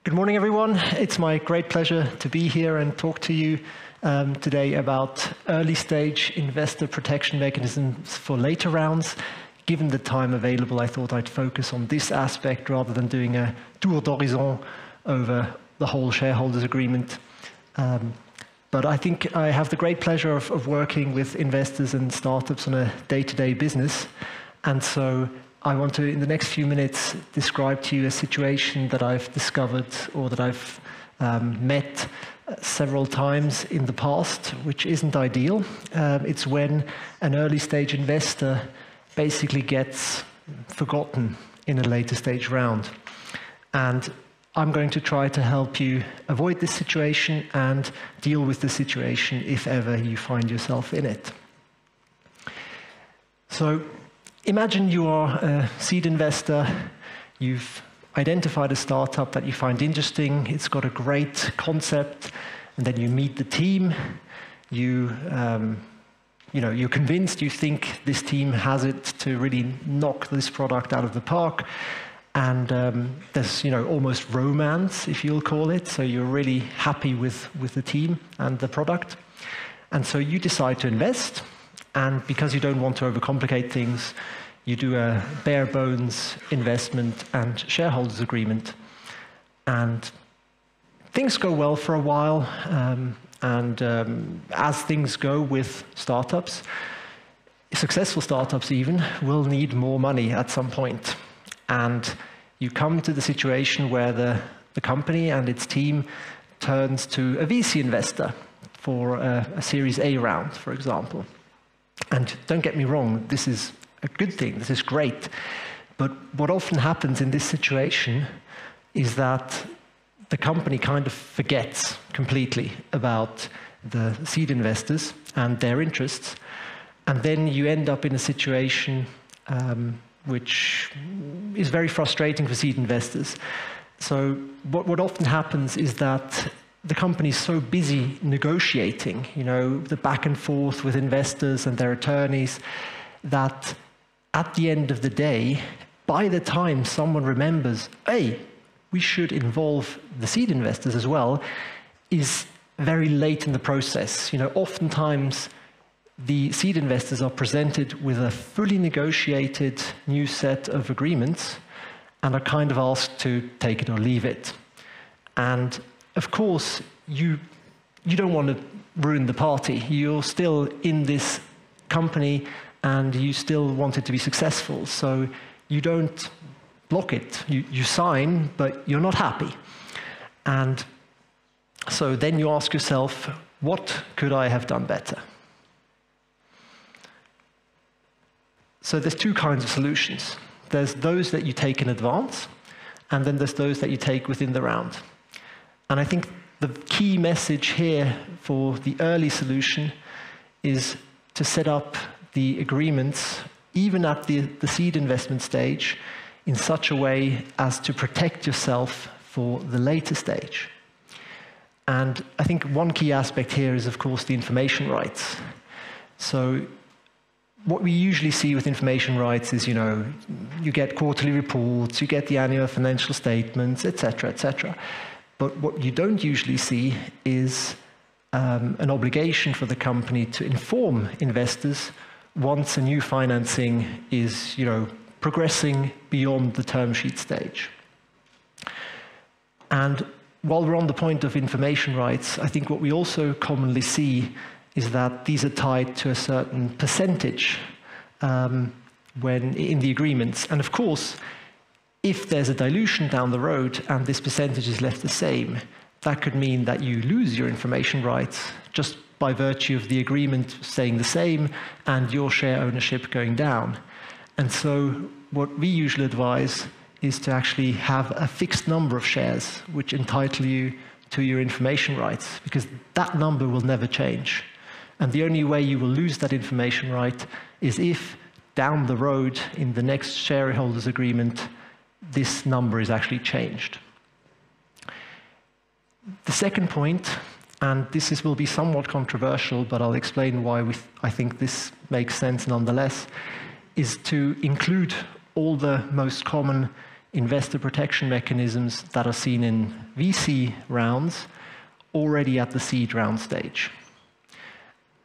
Good morning, everyone. It's my great pleasure to be here and talk to you today about early-stage investor protection mechanisms for later rounds. Given the time available, I thought I'd focus on this aspect rather than doing a tour d'horizon over the whole shareholders agreement. But I think I have the great pleasure of working with investors and startups on a day-to-day business. And so I want to, in the next few minutes, describe to you a situation that I've discovered or that I've met several times in the past, which isn't ideal. It's when an early-stage investor basically gets forgotten in a later stage round. And I'm going to try to help you avoid this situation and deal with the situation if ever you find yourself in it. So imagine you are a seed investor. You've identified a startup that you find interesting. It's got a great concept, and then you meet the team. You're convinced. You think this team has it to really knock this product out of the park. And there's almost romance, if you'll call it. So you're really happy with the team and the product. And so you decide to invest. And because you don't want to overcomplicate things, you do a bare bones investment and shareholders agreement. And things go well for a while. As things go with startups, successful startups even, will need more money at some point. And you come to the situation where the company and its team turns to a VC investor for a Series A round, for example. And don't get me wrong, this is a good thing, this is great. But what often happens in this situation is that the company kind of forgets completely about the seed investors and their interests. And then you end up in a situation which is very frustrating for seed investors. So what often happens is that the company is so busy negotiating, the back and forth with investors and their attorneys, that at the end of the day, by the time someone remembers, hey, we should involve the seed investors as well, is very late in the process. Oftentimes the seed investors are presented with a fully negotiated new set of agreements and are kind of asked to take it or leave it. And of course, you don't want to ruin the party. You're still in this company and you still want it to be successful. So you don't block it. You sign, but you're not happy. And so then you ask yourself, what could I have done better? So there's two kinds of solutions. There's those that you take in advance, and then there's those that you take within the round. And I think the key message here for the early solution is to set up the agreements, even at the seed investment stage, in such a way as to protect yourself for the later stage. And I think one key aspect here is, of course, the information rights. So what we usually see with information rights is, you get quarterly reports, you get the annual financial statements, etc., etc. But what you don't usually see is an obligation for the company to inform investors once a new financing is, progressing beyond the term sheet stage. And while we're on the point of information rights, I think what we also commonly see is that these are tied to a certain percentage when in the agreements. And of course, if there's a dilution down the road and this percentage is left the same, that could mean that you lose your information rights just by virtue of the agreement staying the same and your share ownership going down. And so what we usually advise is to actually have a fixed number of shares which entitle you to your information rights, because that number will never change. And the only way you will lose that information right is if down the road in the next shareholders agreement, this number is actually changed. The second point, and this will be somewhat controversial, but I'll explain why I think this makes sense nonetheless, is to include all the most common investor protection mechanisms that are seen in VC rounds already at the seed round stage.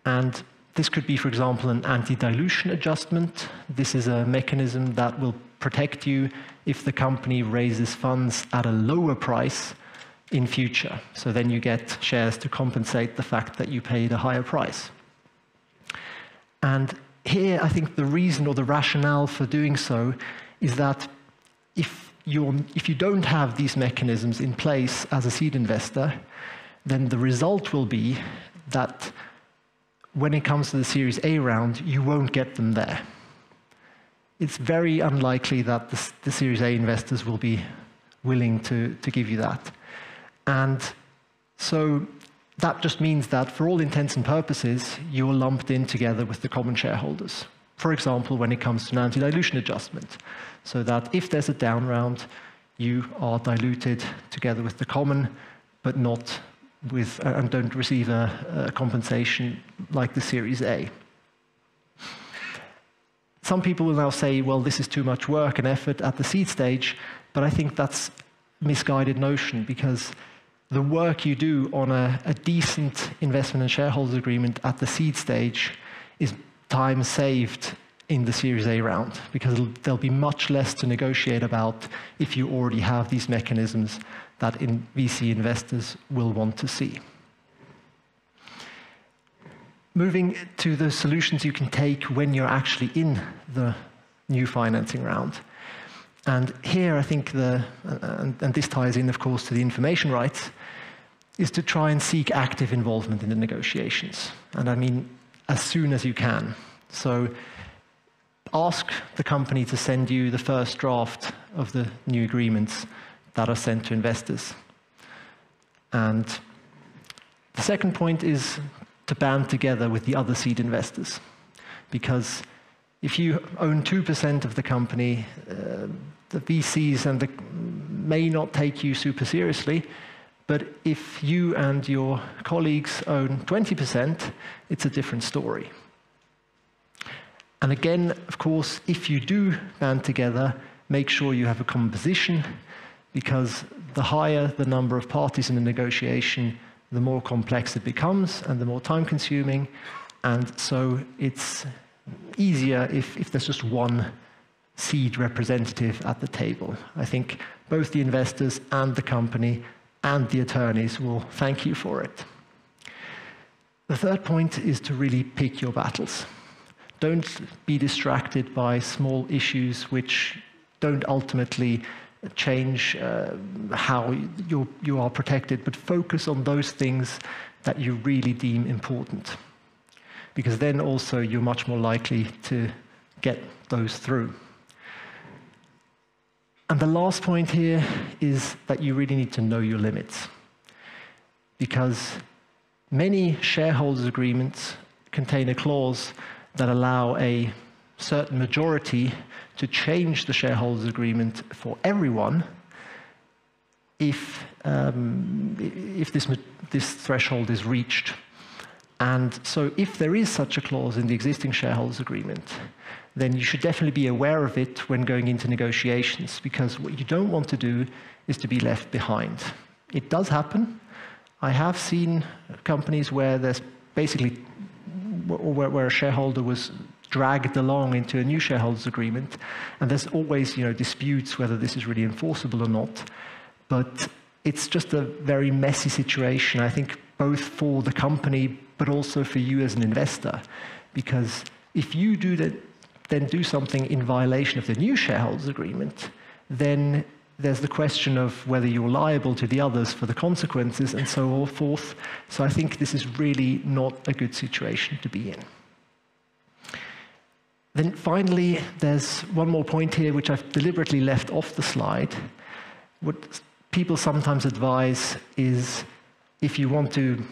And this could be, for example, an anti-dilution adjustment. This is a mechanism that will protect you if the company raises funds at a lower price in future. So then you get shares to compensate the fact that you paid a higher price. And here, I think the reason or the rationale for doing so is that if you don't have these mechanisms in place as a seed investor, then the result will be that when it comes to the Series A round, you won't get them there. It's very unlikely that the Series A investors will be willing to give you that. And so that just means that for all intents and purposes, you're lumped in together with the common shareholders. For example, when it comes to an anti-dilution adjustment, so that if there's a down round, you are diluted together with the common, but not with, and don't receive a compensation like the Series A. Some people will now say, well, this is too much work and effort at the seed stage, but I think that's a misguided notion, because the work you do on a decent investment and shareholders agreement at the seed stage is time saved in the Series A round, because there'll be much less to negotiate about if you already have these mechanisms that VC investors will want to see. Moving to the solutions you can take when you're actually in the new financing round. And here I think and this ties in, of course, to the information rights, is to try and seek active involvement in the negotiations. And I mean, as soon as you can. So ask the company to send you the first draft of the new agreements that are sent to investors. And the second point is to band together with the other seed investors. Because if you own 2% of the company, the VCs may not take you super seriously, but if you and your colleagues own 20%, it's a different story. And again, of course, if you do band together, make sure you have a common position, because the higher the number of parties in the negotiation, the more complex it becomes and the more time-consuming. And so it's easier if there's just one seed representative at the table. I think both the investors and the company and the attorneys will thank you for it. The third point is to really pick your battles. Don't be distracted by small issues which don't ultimately change how you are protected, but focus on those things that you really deem important. Because then also you're much more likely to get those through. And the last point here is that you really need to know your limits. Because many shareholders' agreements contain a clause that allow a certain majority to change the shareholders' agreement for everyone if this threshold is reached. And so if there is such a clause in the existing shareholders' agreement, then you should definitely be aware of it when going into negotiations, because what you don't want to do is to be left behind. It does happen. I have seen companies where there's basically, where a shareholder was dragged along into a new shareholders agreement, and there's always, disputes whether this is really enforceable or not. But it's just a very messy situation, I think, both for the company, but also for you as an investor. Because if you then do something in violation of the new shareholders agreement, then there's the question of whether you're liable to the others for the consequences and so forth. So I think this is really not a good situation to be in. Then finally, there's one more point here which I've deliberately left off the slide. What people sometimes advise is, if you want to,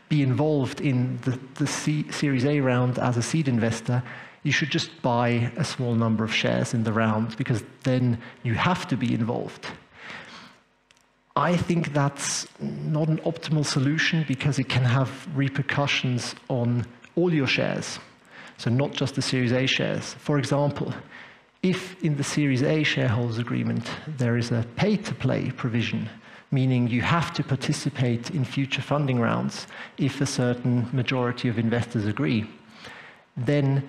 be involved in the Series A round as a seed investor, you should just buy a small number of shares in the round, because then you have to be involved. I think that's not an optimal solution, because it can have repercussions on all your shares. So not just the Series A shares. For example, if in the Series A shareholders agreement there is a pay-to-play provision, meaning you have to participate in future funding rounds if a certain majority of investors agree, then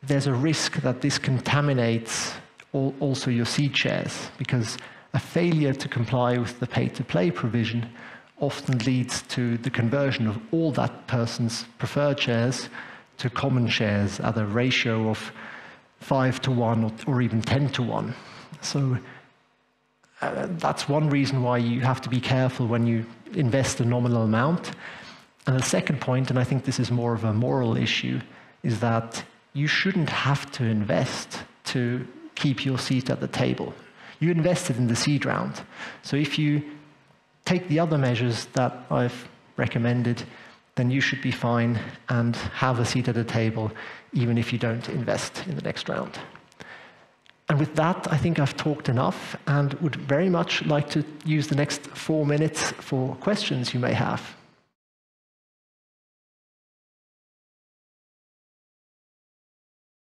there's a risk that this contaminates also your seed shares, because a failure to comply with the pay-to-play provision often leads to the conversion of all that person's preferred shares to common shares at a ratio of 5-to-1 or even 10-to-1. So that's one reason why you have to be careful when you invest a nominal amount. And the second point, and I think this is more of a moral issue, is that you shouldn't have to invest to keep your seat at the table. You invested in the seed round. So if you take the other measures that I've recommended, then you should be fine and have a seat at the table, even if you don't invest in the next round. And with that, I think I've talked enough and would very much like to use the next 4 minutes for questions you may have.